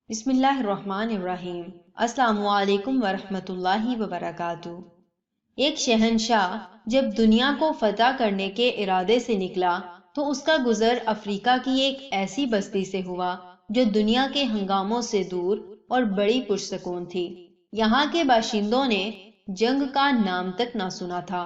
بسم اللہ الرحمن الرحیم۔ السلام علیکم ورحمۃ اللہ وبرکاتہ۔ ایک شہنشاہ جب دنیا کو فتح کرنے کے ارادے سے نکلا تو اس کا گزر افریقہ کی ایک ایسی بستی سے ہوا جو دنیا کے ہنگاموں سے دور اور بڑی پرسکون تھی۔ یہاں کے باشندوں نے جنگ کا نام تک نہ سنا تھا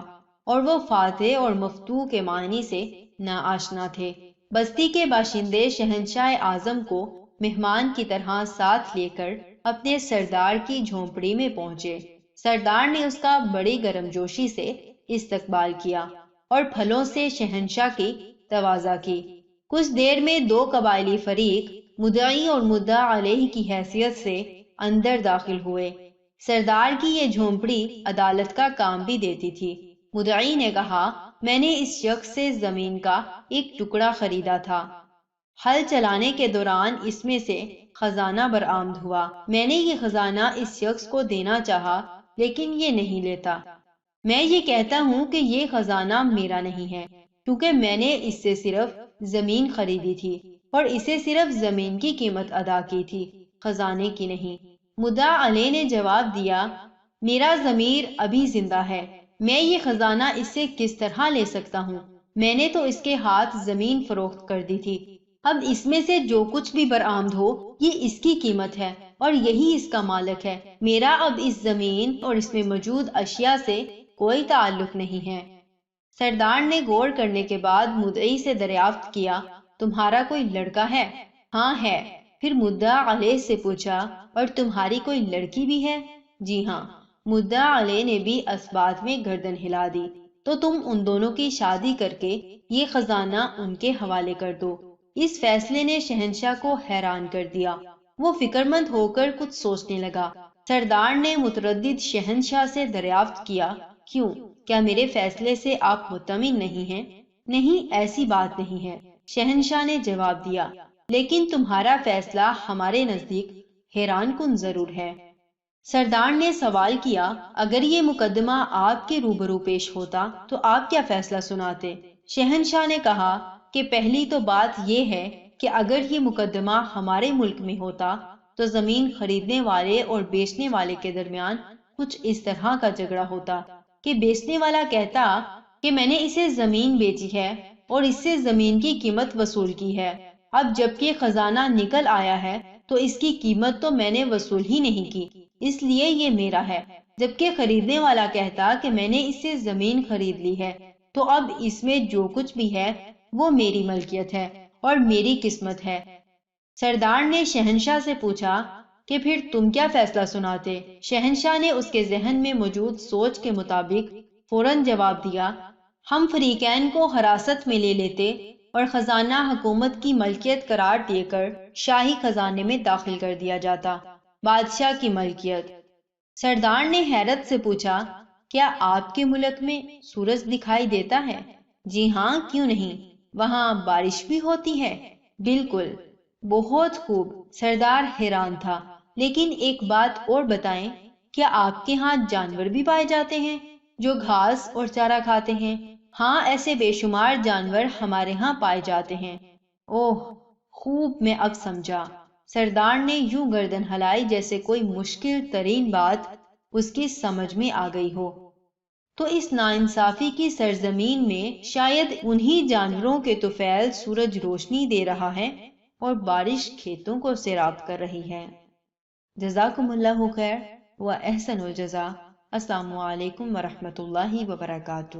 اور وہ فاتح اور مفتوح کے معنی سے نہ آشنا تھے۔ بستی کے باشندے شہنشاہ اعظم کو مہمان کی طرح ساتھ لے کر اپنے سردار کی جھونپڑی میں پہنچے۔ سردار نے اس کا بڑی گرم جوشی سے استقبال کیا اور پھلوں سے شہنشاہ کی تواضع کی۔ کچھ دیر میں دو قبائلی فریق مدعی اور مدعا علیہ کی حیثیت سے اندر داخل ہوئے۔ سردار کی یہ جھونپڑی عدالت کا کام بھی دیتی تھی۔ مدعی نے کہا، میں نے اس شخص سے زمین کا ایک ٹکڑا خریدا تھا۔ ہل چلانے کے دوران اس میں سے خزانہ برآمد ہوا۔ میں نے یہ خزانہ اس شخص کو دینا چاہا لیکن یہ نہیں لیتا۔ میں یہ کہتا ہوں کہ یہ خزانہ میرا نہیں ہے کیونکہ میں نے اس سے صرف زمین خریدی تھی اور اسے صرف زمین کی قیمت ادا کی تھی، خزانے کی نہیں۔ مدعا علیہ نے جواب دیا، میرا ضمیر ابھی زندہ ہے، میں یہ خزانہ اس سے کس طرح لے سکتا ہوں؟ میں نے تو اس کے ہاتھ زمین فروخت کر دی تھی۔ اب اس میں سے جو کچھ بھی برآمد ہو یہ اس کی قیمت ہے اور یہی اس کا مالک ہے۔ میرا اب اس زمین اور اس میں موجود اشیاء سے کوئی تعلق نہیں ہے۔ سردار نے غور کرنے کے بعد مدعی سے دریافت کیا، تمہارا کوئی لڑکا ہے؟ ہاں ہے۔ پھر مدعا علیہ سے پوچھا، اور تمہاری کوئی لڑکی بھی ہے؟ جی ہاں۔ مدعا علیہ نے بھی اس بات میں گردن ہلا دی، تو تم ان دونوں کی شادی کر کے یہ خزانہ ان کے حوالے کر دو۔ اس فیصلے نے شہنشاہ کو حیران کر دیا۔ وہ فکر مند ہو کر کچھ سوچنے لگا۔ سردار نے متردد شہنشاہ سے دریافت کیا، کیوں؟ کیا میرے فیصلے سے آپ مطمئن نہیں ہیں؟ نہیں، ایسی بات نہیں ہے، شہنشاہ نے جواب دیا، لیکن تمہارا فیصلہ ہمارے نزدیک حیران کن ضرور ہے۔ سردار نے سوال کیا، اگر یہ مقدمہ آپ کے روبرو پیش ہوتا تو آپ کیا فیصلہ سناتے؟ شہنشاہ نے کہا کہ پہلی تو بات یہ ہے کہ اگر یہ مقدمہ ہمارے ملک میں ہوتا تو زمین خریدنے والے اور بیچنے والے کے درمیان کچھ اس طرح کا جھگڑا ہوتا کہ بیچنے والا کہتا کہ میں نے اسے زمین بیچی ہے اور اس سے زمین کی قیمت وصول کی ہے، اب جب کہ خزانہ نکل آیا ہے تو اس کی قیمت تو میں نے وصول ہی نہیں کی، اس لیے یہ میرا ہے، جبکہ خریدنے والا کہتا کہ میں نے اس سے زمین خرید لی ہے تو اب اس میں جو کچھ بھی ہے وہ میری ملکیت ہے اور میری قسمت ہے۔ سردار نے شہنشاہ سے پوچھا کہ پھر تم کیا فیصلہ سناتے؟ شہنشاہ نے اس کے ذہن میں موجود سوچ کے مطابق فوراً جواب دیا، ہم فریقین کو حراست میں لے لیتے اور خزانہ حکومت کی ملکیت قرار دے کر شاہی خزانے میں داخل کر دیا جاتا، بادشاہ کی ملکیت۔ سردار نے حیرت سے پوچھا، کیا آپ کے ملک میں سورج دکھائی دیتا ہے؟ جی ہاں، کیوں نہیں؟ وہاں بارش بھی ہوتی ہے؟ بالکل۔ بہت خوب۔ سردار حیران تھا، لیکن ایک بات اور بتائیں، کیا آپ کے ہاں جانور بھی پائے جاتے ہیں جو گھاس اور چارہ کھاتے ہیں؟ ہاں، ایسے بے شمار جانور ہمارے ہاں پائے جاتے ہیں۔ اوہ خوب، میں اب سمجھا۔ سردار نے یوں گردن ہلائی جیسے کوئی مشکل ترین بات اس کی سمجھ میں آ گئی ہو۔ تو اس ناانصافی کی سرزمین میں شاید انہی جانوروں کے طفیل سورج روشنی دے رہا ہے اور بارش کھیتوں کو سیراب کر رہی ہے۔ جزاکم اللہ خیر و احسن الجزا۔ السلام علیکم ورحمۃ اللہ وبرکاتہ۔